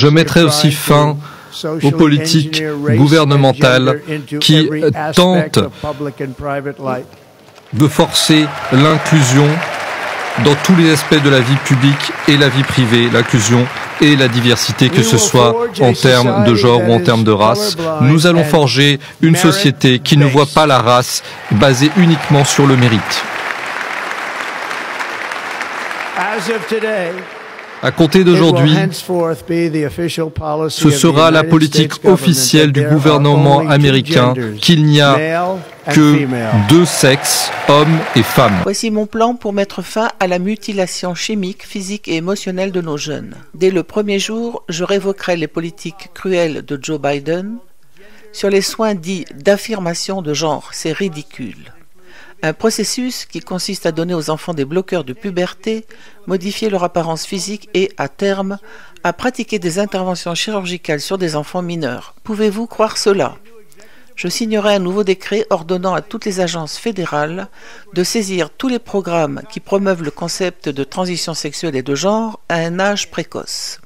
Je mettrai aussi fin aux politiques gouvernementales qui tentent de forcer l'inclusion dans tous les aspects de la vie publique et la vie privée, l'inclusion et la diversité, que ce soit en termes de genre ou en termes de race. Nous allons forger une société qui ne voit pas la race basée uniquement sur le mérite. À compter d'aujourd'hui, ce sera la politique officielle du gouvernement américain qu'il n'y a que deux sexes, hommes et femmes. Voici mon plan pour mettre fin à la mutilation chimique, physique et émotionnelle de nos jeunes. Dès le premier jour, je révoquerai les politiques cruelles de Joe Biden sur les soins dits d'affirmation de genre. C'est ridicule. Un processus qui consiste à donner aux enfants des bloqueurs de puberté, modifier leur apparence physique et, à terme, à pratiquer des interventions chirurgicales sur des enfants mineurs. Pouvez-vous croire cela? Je signerai un nouveau décret ordonnant à toutes les agences fédérales de saisir tous les programmes qui promeuvent le concept de transition sexuelle et de genre à un âge précoce.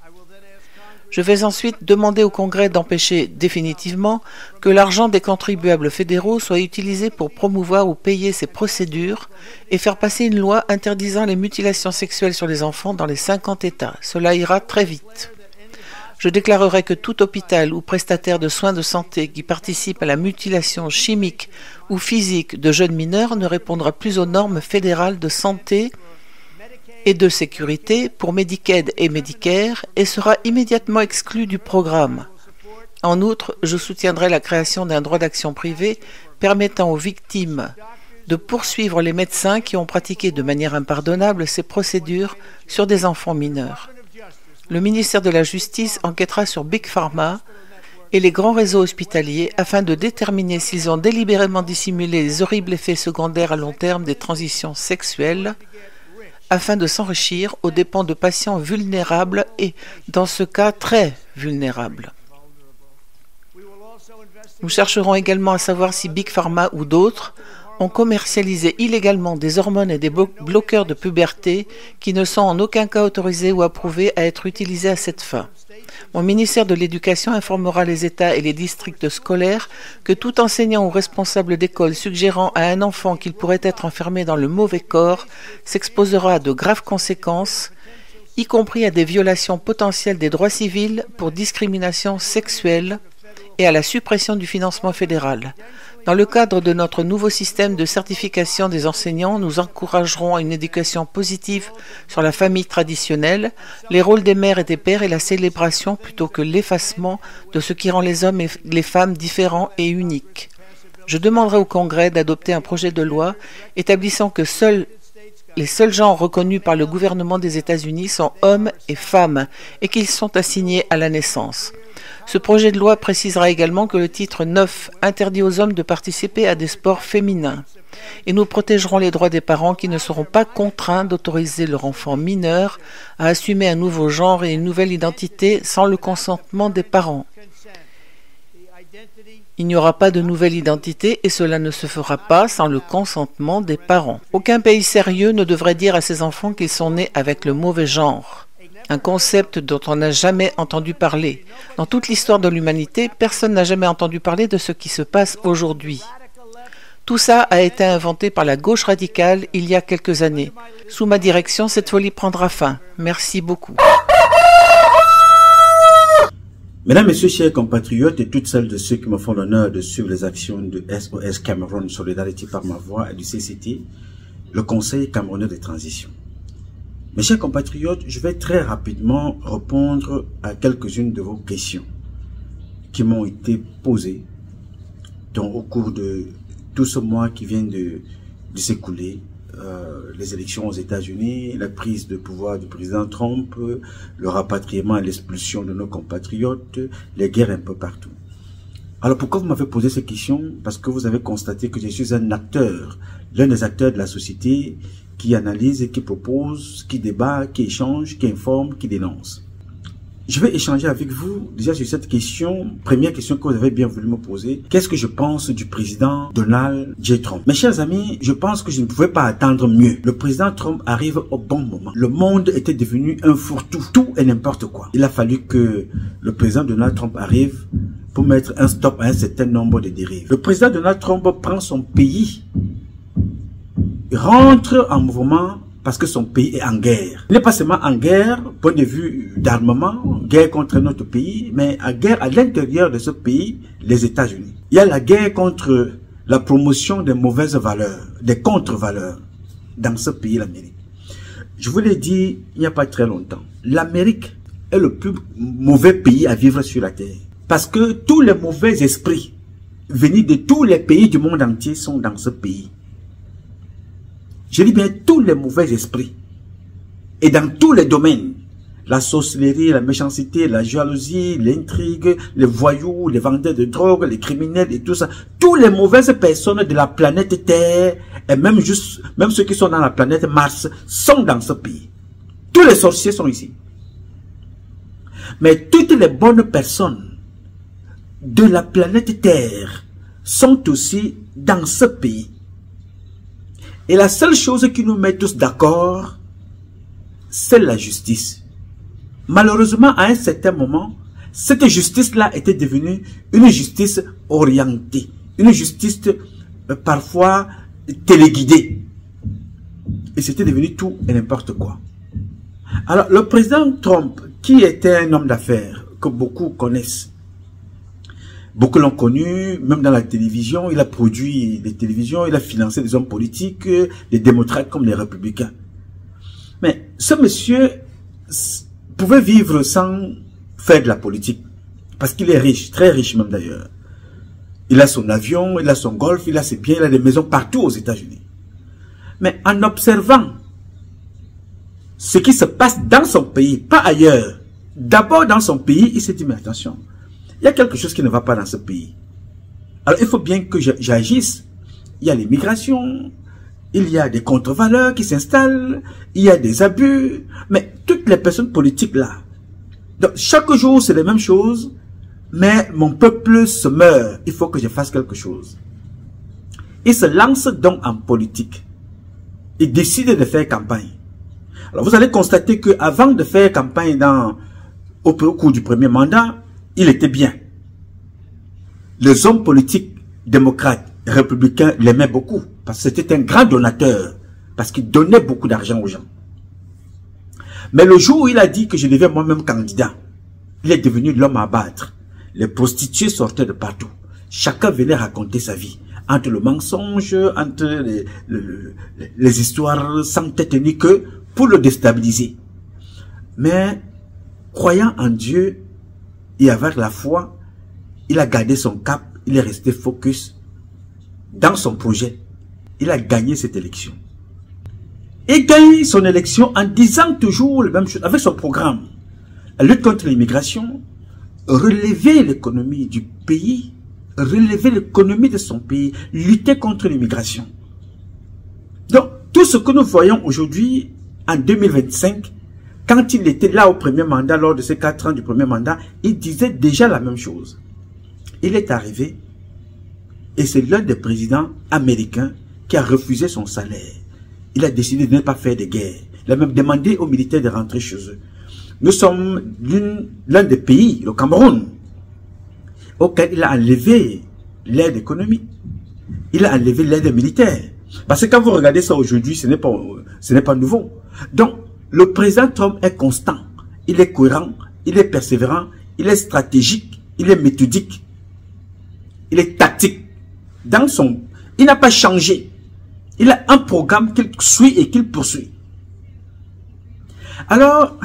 Je vais ensuite demander au Congrès d'empêcher définitivement que l'argent des contribuables fédéraux soit utilisé pour promouvoir ou payer ces procédures et faire passer une loi interdisant les mutilations sexuelles sur les enfants dans les 50 États. Cela ira très vite. Je déclarerai que tout hôpital ou prestataire de soins de santé qui participe à la mutilation chimique ou physique de jeunes mineurs ne répondra plus aux normes fédérales de santé et de sécurité pour Medicaid et Medicare et sera immédiatement exclu du programme. En outre, je soutiendrai la création d'un droit d'action privé permettant aux victimes de poursuivre les médecins qui ont pratiqué de manière impardonnable ces procédures sur des enfants mineurs. Le ministère de la Justice enquêtera sur Big Pharma et les grands réseaux hospitaliers afin de déterminer s'ils ont délibérément dissimulé les horribles effets secondaires à long terme des transitions sexuelles afin de s'enrichir aux dépens de patients vulnérables et, dans ce cas, très vulnérables. Nous chercherons également à savoir si Big Pharma ou d'autres ont commercialisé illégalement des hormones et des bloqueurs de puberté qui ne sont en aucun cas autorisés ou approuvés à être utilisés à cette fin. Mon ministère de l'Éducation informera les États et les districts scolaires que tout enseignant ou responsable d'école suggérant à un enfant qu'il pourrait être enfermé dans le mauvais corps s'exposera à de graves conséquences, y compris à des violations potentielles des droits civils pour discrimination sexuelle et à la suppression du financement fédéral. Dans le cadre de notre nouveau système de certification des enseignants, nous encouragerons à une éducation positive sur la famille traditionnelle, les rôles des mères et des pères et la célébration plutôt que l'effacement de ce qui rend les hommes et les femmes différents et uniques. Je demanderai au Congrès d'adopter un projet de loi établissant que les seuls genres reconnus par le gouvernement des États-Unis sont hommes et femmes et qu'ils sont assignés à la naissance. Ce projet de loi précisera également que le titre 9 interdit aux hommes de participer à des sports féminins. Et nous protégerons les droits des parents qui ne seront pas contraints d'autoriser leur enfant mineur à assumer un nouveau genre et une nouvelle identité sans le consentement des parents. Il n'y aura pas de nouvelle identité et cela ne se fera pas sans le consentement des parents. Aucun pays sérieux ne devrait dire à ses enfants qu'ils sont nés avec le mauvais genre. Un concept dont on n'a jamais entendu parler. Dans toute l'histoire de l'humanité, personne n'a jamais entendu parler de ce qui se passe aujourd'hui. Tout ça a été inventé par la gauche radicale il y a quelques années. Sous ma direction, cette folie prendra fin. Merci beaucoup. Mesdames, Messieurs, chers compatriotes et toutes celles de ceux qui me font l'honneur de suivre les actions de SOS Cameroun Solidarity par ma voix et du CCT, le Conseil camerounais de transition. Mes chers compatriotes, je vais très rapidement répondre à quelques-unes de vos questions qui m'ont été posées au cours de tout ce mois qui vient de s'écouler. Les élections aux États-Unis, la prise de pouvoir du président Trump, le rapatriement et l'expulsion de nos compatriotes, les guerres un peu partout. Alors pourquoi vous m'avez posé ces questions? Parce que vous avez constaté que je suis un acteur, l'un des acteurs de la société qui analyse et qui propose, qui débat, qui échange, qui informe, qui dénonce. Je vais échanger avec vous déjà sur cette question. Première question que vous avez bien voulu me poser. Qu'est-ce que je pense du président Donald J. Trump? Mes chers amis, je pense que je ne pouvais pas attendre mieux. Le président Trump arrive au bon moment. Le monde était devenu un fourre-tout. Tout et n'importe quoi. Il a fallu que le président Donald Trump arrive pour mettre un stop à un certain nombre de dérives. Le président Donald Trump prend son pays, rentre en mouvement parce que son pays est en guerre. Il n'est pas seulement en guerre, point de vue d'armement, guerre contre notre pays, mais en guerre à l'intérieur de ce pays, les États-Unis. Il y a la guerre contre la promotion des mauvaises valeurs, des contre-valeurs dans ce pays, l'Amérique. Je vous l'ai dit il n'y a pas très longtemps, l'Amérique est le plus mauvais pays à vivre sur la Terre. Parce que tous les mauvais esprits venus de tous les pays du monde entier sont dans ce pays. Je dis bien tous les mauvais esprits. Et dans tous les domaines. La sorcellerie, la méchanceté, la jalousie, l'intrigue, les voyous, les vendeurs de drogue, les criminels et tout ça. Toutes les mauvaises personnes de la planète Terre, et même ceux qui sont dans la planète Mars, sont dans ce pays. Tous les sorciers sont ici. Mais toutes les bonnes personnes de la planète Terre sont aussi dans ce pays. Et la seule chose qui nous met tous d'accord, c'est la justice. Malheureusement, à un certain moment, cette justice-là était devenue une justice orientée, une justice parfois téléguidée. Et c'était devenu tout et n'importe quoi. Alors, le président Trump, qui était un homme d'affaires que beaucoup connaissent, beaucoup l'ont connu, même dans la télévision, il a produit des télévisions, il a financé des hommes politiques, des démocrates comme les républicains. Mais ce monsieur pouvait vivre sans faire de la politique, parce qu'il est riche, très riche même d'ailleurs. Il a son avion, il a son golf, il a ses biens, il a des maisons partout aux États-Unis. Mais en observant ce qui se passe dans son pays, pas ailleurs, d'abord dans son pays, il s'est dit, mais attention, il y a quelque chose qui ne va pas dans ce pays. Alors, il faut bien que j'agisse. Il y a l'immigration, il y a des contre-valeurs qui s'installent, il y a des abus, mais toutes les personnes politiques là. Donc, chaque jour, c'est la même chose, mais mon peuple se meurt. Il faut que je fasse quelque chose. Il se lance donc en politique. Il décide de faire campagne. Alors, vous allez constater qu'avant de faire campagne au cours du premier mandat, il était bien. Les hommes politiques, démocrates, républicains l'aimaient beaucoup. Parce que c'était un grand donateur. Parce qu'il donnait beaucoup d'argent aux gens. Mais le jour où il a dit que je deviens moi-même candidat, il est devenu l'homme à battre. Les prostituées sortaient de partout. Chacun venait raconter sa vie. Entre le mensonge, entre les histoires sans tête ni queue, pour le déstabiliser. Mais, croyant en Dieu, et avec la foi, il a gardé son cap, il est resté focus dans son projet. Il a gagné cette élection. Il gagne son élection en disant toujours la même chose, avec son programme. La lutte contre l'immigration, relever l'économie du pays, relever l'économie de son pays, lutter contre l'immigration. Donc, tout ce que nous voyons aujourd'hui, en 2025, quand il était là au premier mandat, lors de ses 4 ans du premier mandat, il disait déjà la même chose. Il est arrivé et c'est l'un des présidents américains qui a refusé son salaire. Il a décidé de ne pas faire de guerre. Il a même demandé aux militaires de rentrer chez eux. Nous sommes l'un des pays, le Cameroun, auquel il a enlevé l'aide économique. Il a enlevé l'aide militaire. Parce que quand vous regardez ça aujourd'hui, ce n'est pas nouveau. Donc, le président Trump est constant, il est cohérent, il est persévérant, il est stratégique, il est méthodique, il est tactique. Il n'a pas changé. Il a un programme qu'il suit et qu'il poursuit. Alors,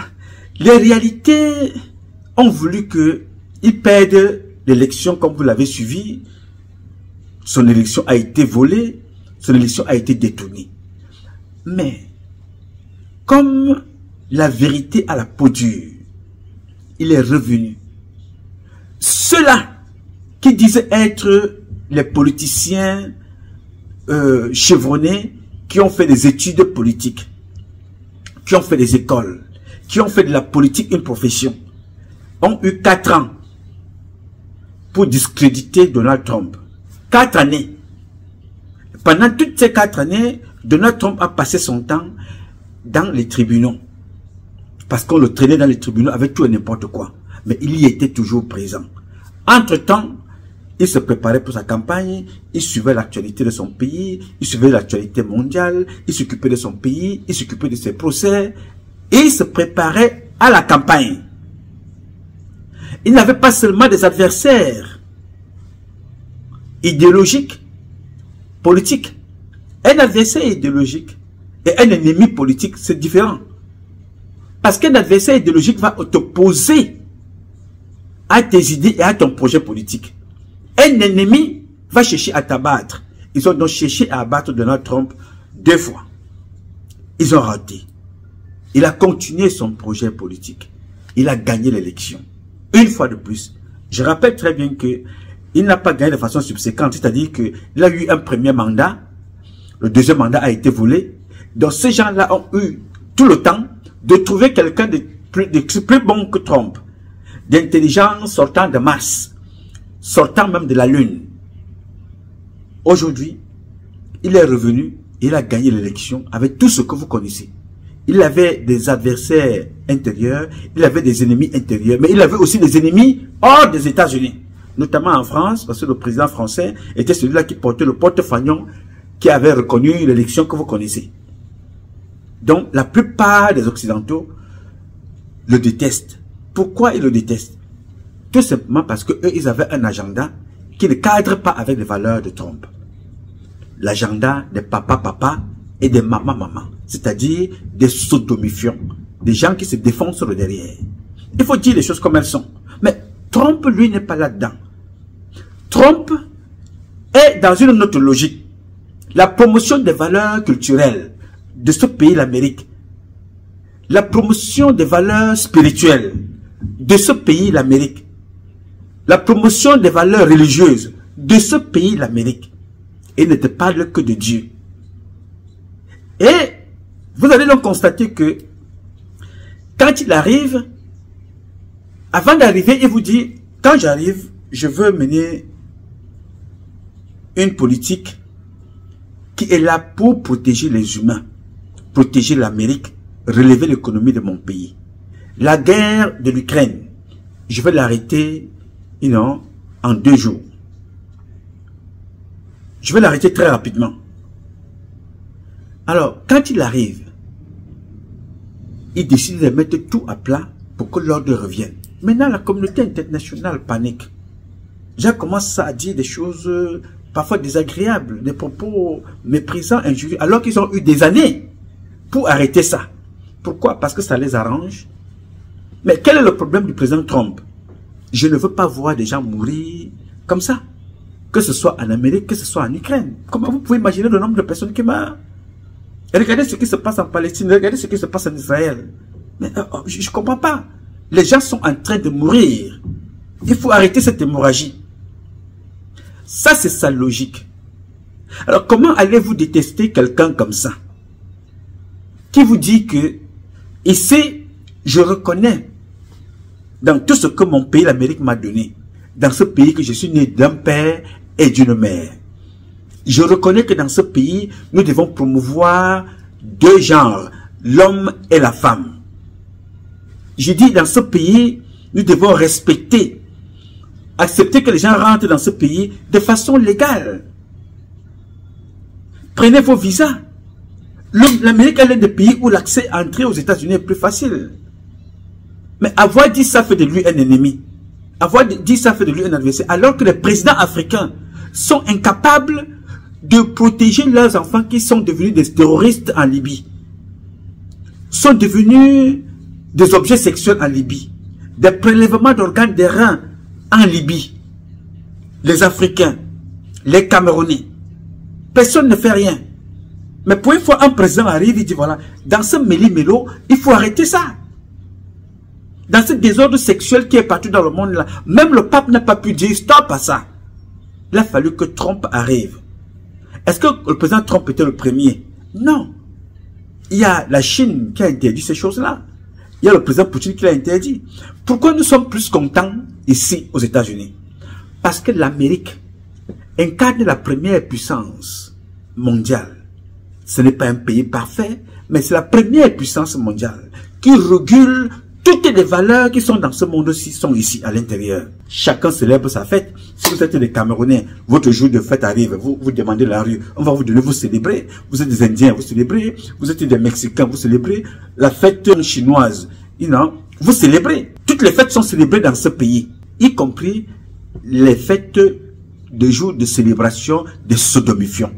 les réalités ont voulu qu'il perde l'élection comme vous l'avez suivi. Son élection a été volée, son élection a été détournée. Mais, comme la vérité à la peau dure, il est revenu. Ceux-là qui disaient être les politiciens chevronnés, qui ont fait des études politiques, qui ont fait des écoles, qui ont fait de la politique une profession, ont eu 4 ans pour discréditer Donald Trump. 4 années. Pendant toutes ces 4 années, Donald Trump a passé son temps dans les tribunaux. Parce qu'on le traînait dans les tribunaux avec tout et n'importe quoi. Mais il y était toujours présent. Entre-temps, il se préparait pour sa campagne, il suivait l'actualité de son pays, il suivait l'actualité mondiale, il s'occupait de son pays, il s'occupait de ses procès, et il se préparait à la campagne. Il n'avait pas seulement des adversaires idéologiques, politiques. Un adversaire idéologique et un ennemi politique, c'est différent. Parce qu'un adversaire idéologique va t'opposer à tes idées et à ton projet politique. Un ennemi va chercher à t'abattre. Ils ont donc cherché à abattre Donald Trump 2 fois. Ils ont raté. Il a continué son projet politique. Il a gagné l'élection. Une fois de plus. Je rappelle très bien que il n'a pas gagné de façon subséquente. C'est-à-dire qu'il a eu un premier mandat. Le deuxième mandat a été volé. Donc ces gens-là ont eu tout le temps de trouver quelqu'un de plus bon que Trump. D'intelligent sortant de Mars. Sortant même de la Lune. Aujourd'hui, il est revenu et il a gagné l'élection avec tout ce que vous connaissez. Il avait des adversaires intérieurs, il avait des ennemis intérieurs, mais il avait aussi des ennemis hors des États-Unis. Notamment en France, parce que le président français était celui-là qui portait le porte-fanion qui avait reconnu l'élection que vous connaissez. Donc, la plupart des Occidentaux le détestent. Pourquoi ils le détestent? Tout simplement parce que eux, ils avaient un agenda qui ne cadre pas avec les valeurs de Trump. L'agenda des papa et des maman. C'est-à-dire des sodomifiants, des gens qui se défendent sur le derrière. Il faut dire les choses comme elles sont. Mais Trump, lui, n'est pas là-dedans. Trump est dans une autre logique. La promotion des valeurs culturelles de ce pays, l'Amérique. La promotion des valeurs spirituelles de ce pays, l'Amérique. La promotion des valeurs religieuses de ce pays, l'Amérique. Et ne te parle que de Dieu. Et vous allez donc constater que quand il arrive, avant d'arriver, il vous dit, quand j'arrive, je veux mener une politique qui est là pour protéger les humains, protéger l'Amérique, relever l'économie de mon pays. La guerre de l'Ukraine, je vais l'arrêter, en 2 jours. Je vais l'arrêter très rapidement. Alors, quand il arrive, il décide de mettre tout à plat pour que l'ordre revienne. Maintenant, la communauté internationale panique. J'ai commencé à dire des choses parfois désagréables, des propos méprisants, injurieux, alors qu'ils ont eu des années pour arrêter ça. Pourquoi? Parce que ça les arrange. Mais quel est le problème du président Trump? Je ne veux pas voir des gens mourir comme ça. Que ce soit en Amérique, que ce soit en Ukraine. Comment vous pouvez imaginer le nombre de personnes qui meurent? Et regardez ce qui se passe en Palestine, regardez ce qui se passe en Israël. Mais je ne comprends pas. Les gens sont en train de mourir. Il faut arrêter cette hémorragie. Ça, c'est sa logique. Alors, comment allez-vous détester quelqu'un comme ça? Qui vous dit que, ici, je reconnais dans tout ce que mon pays, l'Amérique, m'a donné, dans ce pays que je suis né d'un père et d'une mère. Je reconnais que dans ce pays, nous devons promouvoir 2 genres, l'homme et la femme. Je dis dans ce pays, nous devons respecter, accepter que les gens rentrent dans ce pays de façon légale. Prenez vos visas. L'Amérique est l'un des pays où l'accès à entrer aux États-Unis est plus facile. Mais avoir dit ça fait de lui un ennemi. Avoir dit ça fait de lui un adversaire. Alors que les présidents africains sont incapables de protéger leurs enfants qui sont devenus des terroristes en Libye. Sont devenus des objets sexuels en Libye. Des prélèvements d'organes des reins en Libye. Les Africains, les Camerounais. Personne ne fait rien. Mais pour une fois, un président arrive et dit voilà, dans ce méli-mélo, il faut arrêter ça. Dans ce désordre sexuel qui est partout dans le monde, là, même le pape n'a pas pu dire stop à ça. Il a fallu que Trump arrive. Est-ce que le président Trump était le premier? Non. Il y a la Chine qui a interdit ces choses-là. Il y a le président Poutine qui l'a interdit. Pourquoi nous sommes plus contents ici aux États-Unis? Parce que l'Amérique incarne la première puissance mondiale. Ce n'est pas un pays parfait, mais c'est la première puissance mondiale qui régule toutes les valeurs qui sont dans ce monde-ci, sont ici à l'intérieur. Chacun célèbre sa fête. Si vous êtes des Camerounais, votre jour de fête arrive, vous demandez la rue, on va vous donner, vous célébrez. Vous êtes des Indiens, vous célébrez. Vous êtes des Mexicains, vous célébrez. La fête chinoise, vous célébrez. Toutes les fêtes sont célébrées dans ce pays, y compris les fêtes de jours de célébration des sodomifiants.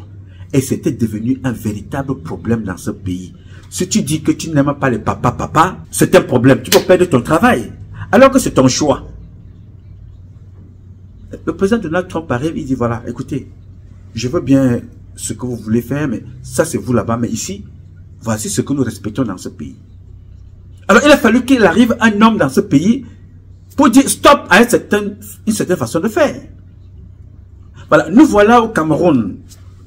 Et c'était devenu un véritable problème dans ce pays. Si tu dis que tu n'aimes pas les papa, c'est un problème. Tu peux perdre ton travail, alors que c'est ton choix. Le président Donald Trump arrive, il dit, voilà, écoutez, je veux bien ce que vous voulez faire, mais ça c'est vous là-bas, mais ici, voici ce que nous respectons dans ce pays. Alors il a fallu qu'il arrive un homme dans ce pays pour dire stop à une certaine façon de faire. Voilà, nous voilà au Cameroun.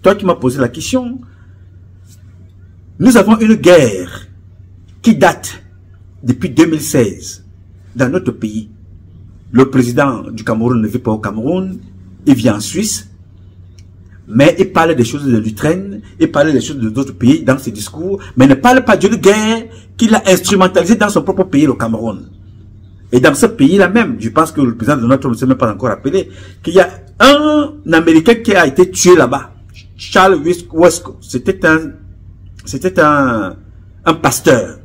Toi qui m'as posé la question, nous avons une guerre qui date depuis 2016 dans notre pays. Le président du Cameroun ne vit pas au Cameroun, il vit en Suisse, mais il parle des choses de l'Ukraine, il parle des choses d'autres pays dans ses discours, mais ne parle pas d'une guerre qu'il a instrumentalisée dans son propre pays, le Cameroun. Et dans ce pays-là même, je pense que le président de notre ne s'est même pas encore rappelé qu'il y a un Américain qui a été tué là-bas, Charles Wesco. C'était un pasteur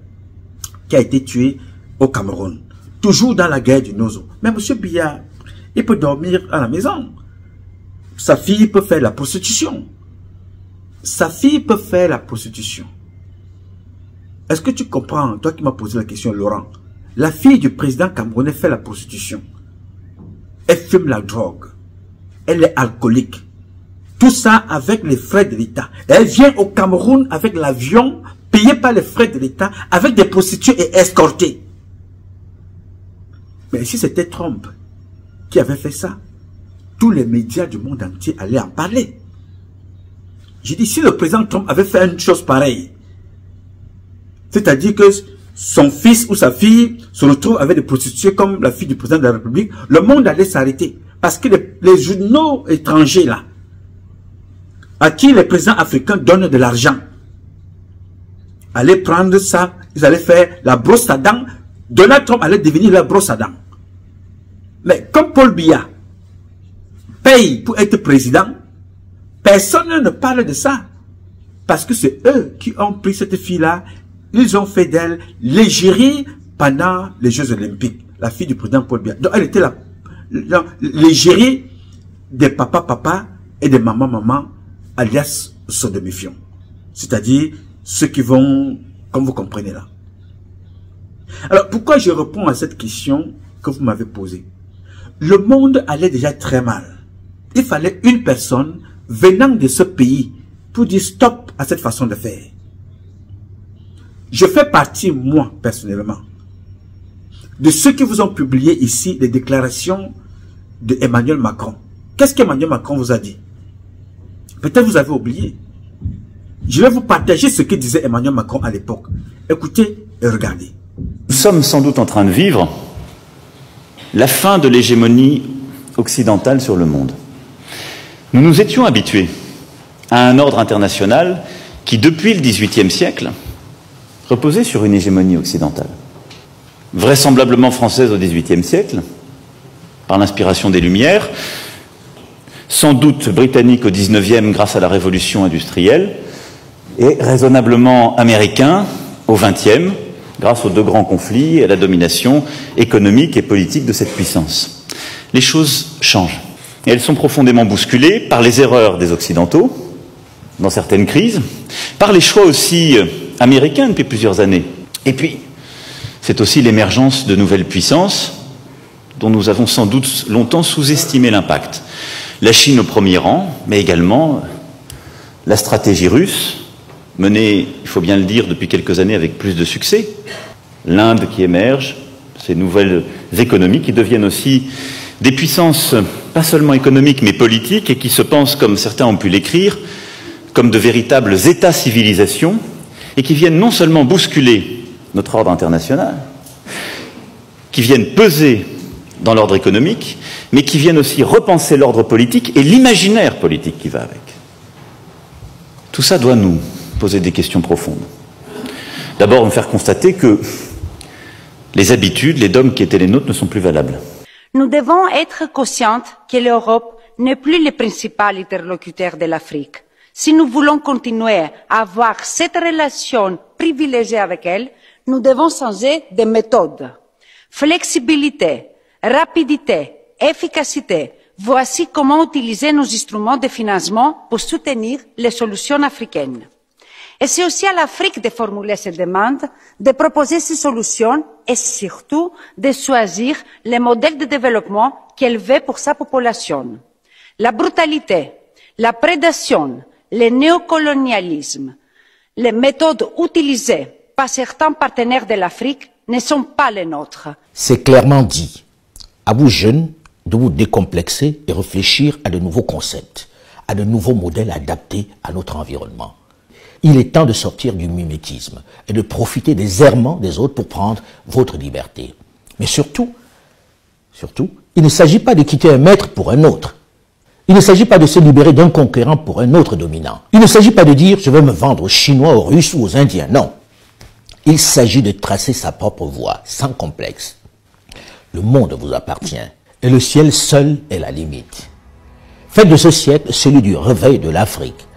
qui a été tué au Cameroun, toujours dans la guerre du Nozo. Mais M. Biya, il peut dormir à la maison. Sa fille peut faire la prostitution. Sa fille peut faire la prostitution. Est-ce que tu comprends, toi qui m'as posé la question, Laurent? La fille du président camerounais fait la prostitution. Elle fume la drogue. Elle est alcoolique. Tout ça avec les frais de l'État. Elle vient au Cameroun avec l'avion, payé par les frais de l'État, avec des prostituées et escortées. Mais si c'était Trump qui avait fait ça, tous les médias du monde entier allaient en parler. J'ai dit, si le président Trump avait fait une chose pareille, c'est-à-dire que son fils ou sa fille se retrouve avec des prostituées comme la fille du président de la République, le monde allait s'arrêter. Parce que les journaux étrangers là, à qui les présidents africains donnent de l'argent, allaient prendre ça, ils allaient faire la brosse à dents. Donald Trump allait devenir la brosse à dents. Mais comme Paul Biya paye pour être président, personne ne parle de ça. Parce que c'est eux qui ont pris cette fille-là, ils ont fait d'elle l'égérie pendant les Jeux Olympiques. La fille du président Paul Biya. Donc elle était l'égérie des papa et des maman, alias sodomifiants. C'est-à-dire ceux qui vont, comme vous comprenez là. Alors pourquoi je réponds à cette question que vous m'avez posée? Le monde allait déjà très mal. Il fallait une personne venant de ce pays pour dire stop à cette façon de faire. Je fais partie, moi, personnellement, de ceux qui vous ont publié ici les déclarations de Emmanuel Macron. Qu'est-ce qu'Emmanuel Macron vous a dit? Peut-être vous avez oublié. Je vais vous partager ce que disait Emmanuel Macron à l'époque. Écoutez et regardez. Nous sommes sans doute en train de vivre la fin de l'hégémonie occidentale sur le monde. Nous nous étions habitués à un ordre international qui, depuis le XVIIIe siècle, reposait sur une hégémonie occidentale. Vraisemblablement française au XVIIIe siècle, par l'inspiration des Lumières, sans doute britannique au XIXe grâce à la révolution industrielle, et raisonnablement américain au XXe, grâce aux deux grands conflits et à la domination économique et politique de cette puissance. Les choses changent. Et elles sont profondément bousculées par les erreurs des Occidentaux, dans certaines crises, par les choix aussi américains depuis plusieurs années. Et puis, c'est aussi l'émergence de nouvelles puissances dont nous avons sans doute longtemps sous-estimé l'impact. La Chine au premier rang, mais également la stratégie russe, menée, il faut bien le dire, depuis quelques années avec plus de succès. L'Inde qui émerge, ces nouvelles économies qui deviennent aussi des puissances, pas seulement économiques, mais politiques, et qui se pensent, comme certains ont pu l'écrire, comme de véritables États-civilisations, et qui viennent non seulement bousculer notre ordre international, qui viennent peser dans l'ordre économique, mais qui viennent aussi repenser l'ordre politique et l'imaginaire politique qui va avec. Tout ça doit nous poser des questions profondes. D'abord, me faire constater que les habitudes, les dogmes qui étaient les nôtres ne sont plus valables. Nous devons être conscients que l'Europe n'est plus le principal interlocuteur de l'Afrique. Si nous voulons continuer à avoir cette relation privilégiée avec elle, nous devons changer de méthode. Flexibilité, rapidité, efficacité, voici comment utiliser nos instruments de financement pour soutenir les solutions africaines. Et c'est aussi à l'Afrique de formuler ces demandes, de proposer ces solutions et surtout de choisir les modèles de développement qu'elle veut pour sa population. La brutalité, la prédation, le néocolonialisme, les méthodes utilisées par certains partenaires de l'Afrique ne sont pas les nôtres. C'est clairement dit. À vous jeunes de vous décomplexer et réfléchir à de nouveaux concepts, à de nouveaux modèles adaptés à notre environnement. Il est temps de sortir du mimétisme et de profiter des errements des autres pour prendre votre liberté. Mais surtout, il ne s'agit pas de quitter un maître pour un autre. Il ne s'agit pas de se libérer d'un conquérant pour un autre dominant. Il ne s'agit pas de dire « je vais me vendre aux Chinois, aux Russes ou aux Indiens ». Non. Il s'agit de tracer sa propre voie, sans complexe. Le monde vous appartient et le ciel seul est la limite. Faites de ce siècle celui du réveil de l'Afrique,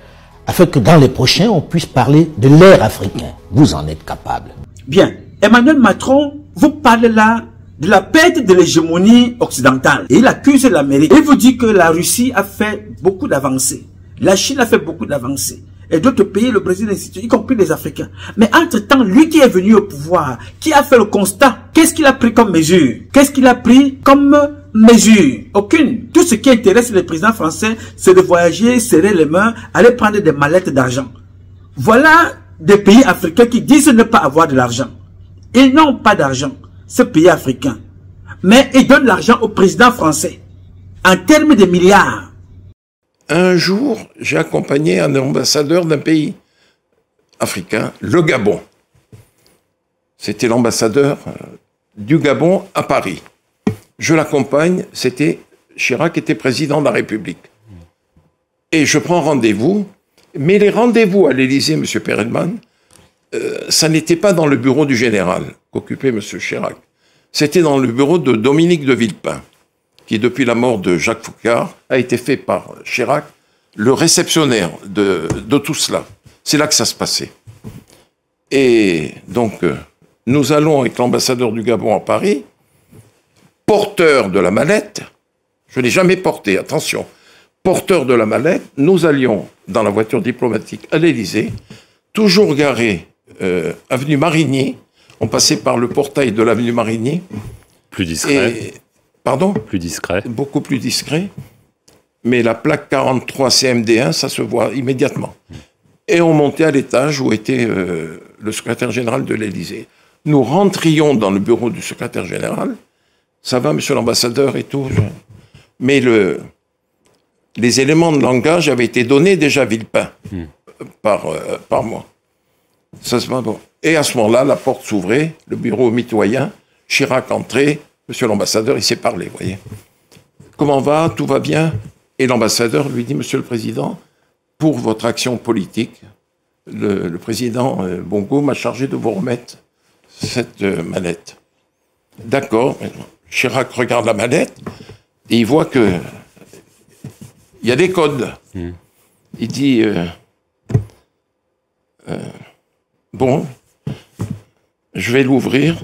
afin que dans les prochains, on puisse parler de l'ère africain. Vous en êtes capable. Bien, Emmanuel Macron, vous parlez là de la perte de l'hégémonie occidentale. Et il accuse l'Amérique. Il vous dit que la Russie a fait beaucoup d'avancées. La Chine a fait beaucoup d'avancées. Et d'autres pays, le Brésil, y compris les Africains. Mais entre-temps, lui qui est venu au pouvoir, qui a fait le constat, qu'est-ce qu'il a pris comme mesure? Qu'est-ce qu'il a pris comme mesure? Aucune. Tout ce qui intéresse les présidents français, c'est de voyager, serrer les mains, aller prendre des mallettes d'argent. Voilà des pays africains qui disent ne pas avoir de l'argent. Ils n'ont pas d'argent, ces pays africains. Mais ils donnent l'argent au président français. En termes de milliards. Un jour, j'ai accompagné un ambassadeur d'un pays africain, le Gabon. C'était l'ambassadeur du Gabon à Paris. Je l'accompagne, c'était Chirac était président de la République. Et je prends rendez-vous, mais les rendez-vous à l'Élysée, M. Perelman, ça n'était pas dans le bureau du général qu'occupait M. Chirac. C'était dans le bureau de Dominique de Villepin, qui, depuis la mort de Jacques Foucard, a été fait par Chirac, le réceptionnaire de tout cela. C'est là que ça se passait. Et donc, nous allons avec l'ambassadeur du Gabon à Paris, porteur de la mallette, je ne l'ai jamais porté, attention, porteur de la mallette, nous allions dans la voiture diplomatique à l'Élysée, toujours garé avenue Marigny, on passait par le portail de l'avenue Marigny. Plus discret. Et, pardon ? Plus discret. Beaucoup plus discret. Mais la plaque 43 CMD1, ça se voit immédiatement. Et on montait à l'étage où était le secrétaire général de l'Élysée. Nous rentrions dans le bureau du secrétaire général. Ça va, monsieur l'ambassadeur et tout. Mais les éléments de langage avaient été donnés déjà à Villepin par moi. Ça se va bon. Et à ce moment-là, la porte s'ouvrait, le bureau mitoyen, Chirac entrait, monsieur l'ambassadeur, il s'est parlé, vous voyez. Comment va? Tout va bien? Et l'ambassadeur lui dit, monsieur le président, pour votre action politique, le président Bongo m'a chargé de vous remettre cette mallette. D'accord. Chirac regarde la mallette et il voit que il y a des codes. Il dit bon, je vais l'ouvrir.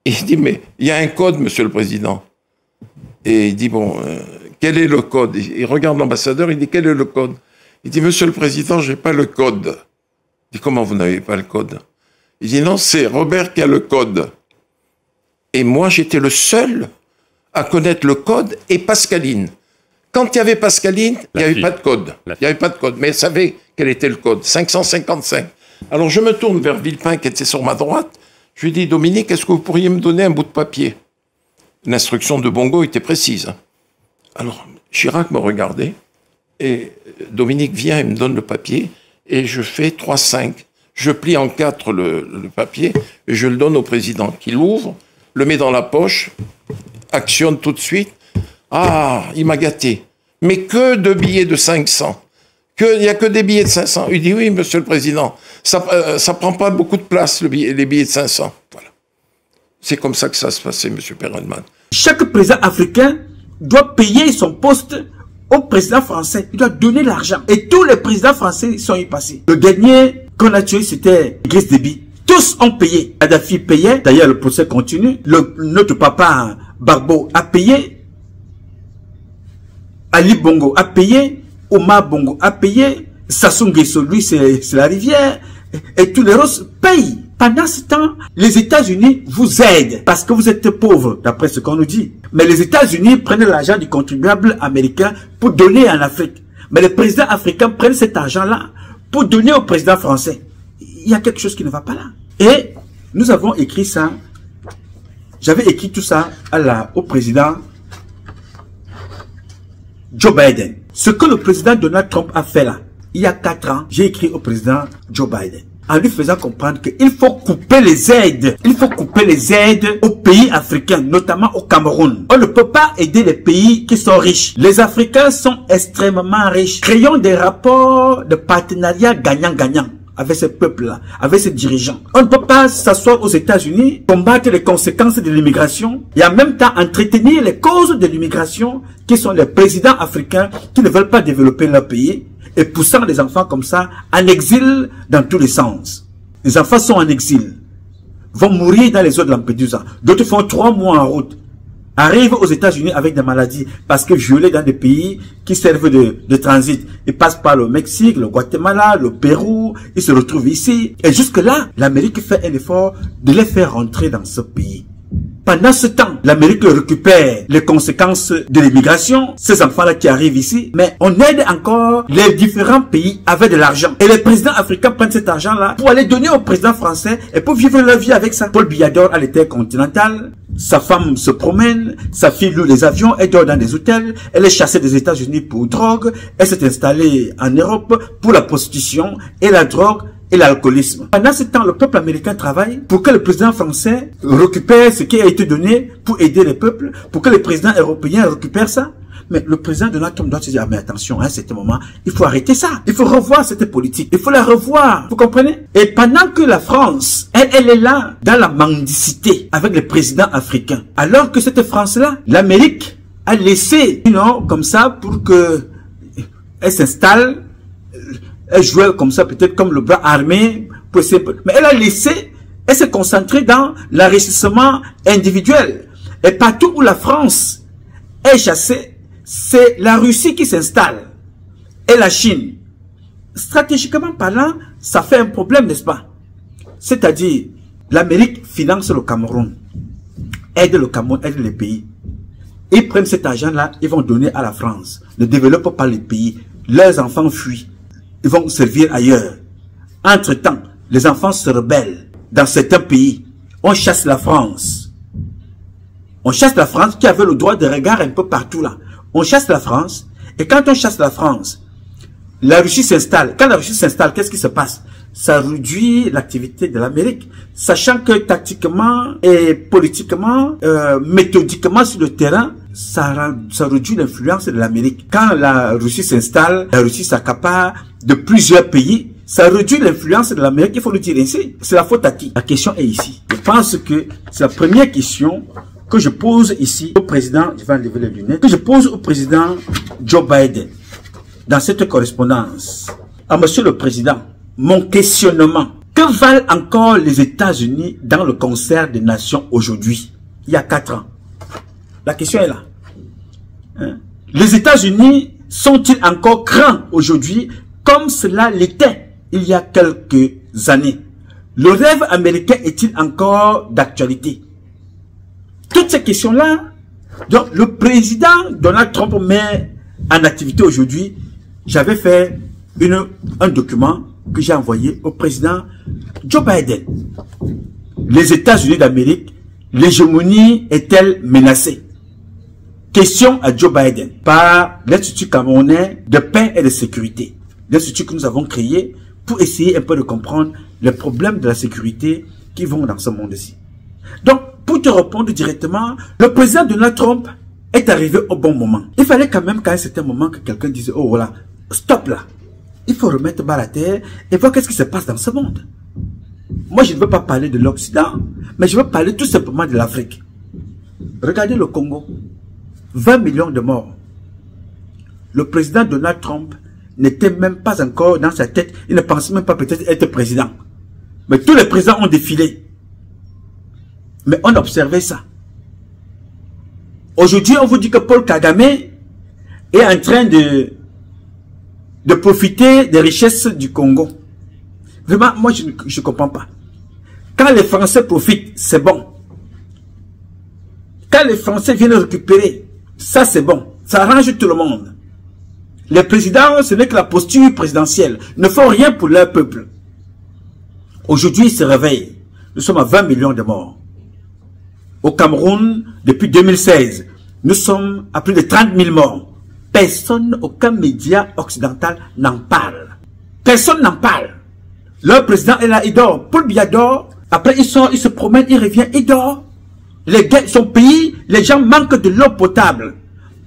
Et il dit mais il y a un code, monsieur le président. Et il dit bon, quel est le code? Il regarde l'ambassadeur, il dit quel est le code? Il dit monsieur le président, j'ai pas le code. Il dit comment vous n'avez pas le code? Il dit non, c'est Robert qui a le code. Et moi, j'étais le seul à connaître le code et Pascaline. Quand il y avait Pascaline, il n'y avait pas de code. Il n'y avait pas de code, mais elle savait quel était le code, 555. Alors je me tourne vers Villepin qui était sur ma droite. Je lui dis, Dominique, est-ce que vous pourriez me donner un bout de papier? L'instruction de Bongo était précise. Alors Chirac me regardait et Dominique vient et me donne le papier et je fais 3-5. je plie en 4 le papier et je le donne au président qui l'ouvre, le met dans la poche, actionne tout de suite. Ah, il m'a gâté. Mais que de billets de 500. Il n'y a que des billets de 500. Il dit oui, monsieur le président, ça prend pas beaucoup de place, les billets de 500. Voilà. C'est comme ça que ça se passait, monsieur Perelman. Chaque président africain doit payer son poste au président français. Il doit donner l'argent. Et tous les présidents français sont y passés. Le dernier qu'on a tué, c'était Idriss Déby. Tous ont payé. Kadhafi payait. D'ailleurs, le procès continue. Notre papa Barbeau a payé. Ali Bongo a payé. Omar Bongo a payé. Sassou Nguesso, lui, c'est la rivière. Et tous les Russes payent. Pendant ce temps, les États-Unis vous aident parce que vous êtes pauvres, d'après ce qu'on nous dit. Mais les États-Unis prennent l'argent du contribuable américain pour donner en Afrique. Mais les présidents africains prennent cet argent-là pour donner au président français. Il y a quelque chose qui ne va pas là. Et nous avons écrit ça. J'avais écrit tout ça au président Joe Biden. Ce que le président Donald Trump a fait là, il y a 4 ans, j'ai écrit au président Joe Biden, en lui faisant comprendre qu'il faut couper les aides. Il faut couper les aides aux pays africains, notamment au Cameroun. On ne peut pas aider les pays qui sont riches. Les Africains sont extrêmement riches. Créons des rapports de partenariat gagnant-gagnant avec ces peuples-là, avec ces dirigeants. On ne peut pas s'asseoir aux États-Unis, combattre les conséquences de l'immigration et en même temps entretenir les causes de l'immigration qui sont les présidents africains qui ne veulent pas développer leur pays et poussant les enfants comme ça en exil dans tous les sens. Les enfants sont en exil, vont mourir dans les eaux de Lampedusa. D'autres font 3 mois en route, arrivent aux États-Unis avec des maladies parce que violés dans des pays qui servent de transit. Ils passent par le Mexique, le Guatemala, le Pérou, ils se retrouvent ici. Et jusque-là, l'Amérique fait un effort de les faire rentrer dans ce pays. Pendant ce temps, l'Amérique récupère les conséquences de l'immigration, ces enfants-là qui arrivent ici, mais on aide encore les différents pays avec de l'argent. Et les présidents africains prennent cet argent-là pour aller donner aux présidents français et pour vivre leur vie avec ça. Paul Biya dort à l'intercontinental, sa femme se promène, sa fille loue les avions, elle dort dans des hôtels, elle est chassée des États-Unis pour drogue, elle s'est installée en Europe pour la prostitution et la drogue et l'alcoolisme. Pendant ce temps, le peuple américain travaille pour que le président français récupère ce qui a été donné pour aider les peuples, pour que les présidents européens récupèrent ça. Mais le président Donald Trump doit se dire, ah, mais attention, à un certain moment, il faut arrêter ça. Il faut revoir cette politique. Il faut la revoir. Vous comprenez? Et pendant que la France, elle est là, dans la mendicité, avec les présidents africains. Alors que cette France-là, l'Amérique a laissé, comme ça, pour que elle s'installe. Elle jouait comme ça, peut-être comme le bras armé. Mais elle a laissé, elle s'est concentrée dans l'enrichissement individuel. Et partout où la France est chassée, c'est la Russie qui s'installe. Et la Chine. Stratégiquement parlant, ça fait un problème, n'est-ce pas? C'est-à-dire, l'Amérique finance le Cameroun. Aide le Cameroun, aide les pays. Ils prennent cet argent-là, ils vont donner à la France. Ne développent pas les pays. Leurs enfants fuient. Ils vont servir ailleurs. Entre-temps, les enfants se rebellent dans certains pays. On chasse la France. On chasse la France qui avait le droit de regard un peu partout là. On chasse la France. Et quand on chasse la France, la Russie s'installe. Quand la Russie s'installe, qu'est-ce qui se passe? Ça réduit l'activité de l'Amérique. Sachant que tactiquement et politiquement, méthodiquement sur le terrain, ça réduit l'influence de l'Amérique. Quand la Russie s'installe, la Russie s'accapare de plusieurs pays, ça réduit l'influence de l'Amérique, il faut le dire ainsi. C'est la faute à qui? La question est ici. Je pense que c'est la première question que je pose ici au président, je vais enlever les lunettes, que je pose au président Joe Biden dans cette correspondance. À monsieur le président, mon questionnement, que valent encore les États-Unis dans le concert des nations aujourd'hui, il y a 4 ans? La question est là. Les États-Unis sont-ils encore grands aujourd'hui comme cela l'était il y a quelques années? Le rêve américain est-il encore d'actualité? Toutes ces questions-là, donc le président Donald Trump met en activité aujourd'hui. J'avais fait un document que j'ai envoyé au président Joe Biden. Les États-Unis d'Amérique, l'hégémonie est-elle menacée? Question à Joe Biden par l'Institut camerounais de paix et de sécurité. L'Institut que nous avons créé pour essayer un peu de comprendre les problèmes de la sécurité qui vont dans ce monde-ci. Donc, pour te répondre directement, le président Donald Trump est arrivé au bon moment. Il fallait quand même qu'à un certain moment que quelqu'un dise, oh voilà, stop là. Il faut remettre bas la terre et voir qu'est-ce qui se passe dans ce monde. Moi, je ne veux pas parler de l'Occident, mais je veux parler tout simplement de l'Afrique. Regardez le Congo. 20 millions de morts. Le président Donald Trump n'était même pas encore dans sa tête. Il ne pensait même pas peut-être être président. Mais tous les présidents ont défilé. Mais on observait ça. Aujourd'hui, on vous dit que Paul Kagame est en train de profiter des richesses du Congo. Vraiment, moi, je ne comprends pas. Quand les Français profitent, c'est bon. Quand les Français viennent récupérer, ça c'est bon. Ça arrange tout le monde. Les présidents, ce n'est que la posture présidentielle. Ils ne font rien pour leur peuple. Aujourd'hui, ils se réveillent. Nous sommes à 20 millions de morts. Au Cameroun, depuis 2016, nous sommes à plus de 30 000 morts. Personne, aucun média occidental n'en parle. Personne n'en parle. Leur président est là, il dort. Paul Biya dort. Après, il sort, il se promène, il revient, il dort. Son pays, les gens manquent de l'eau potable.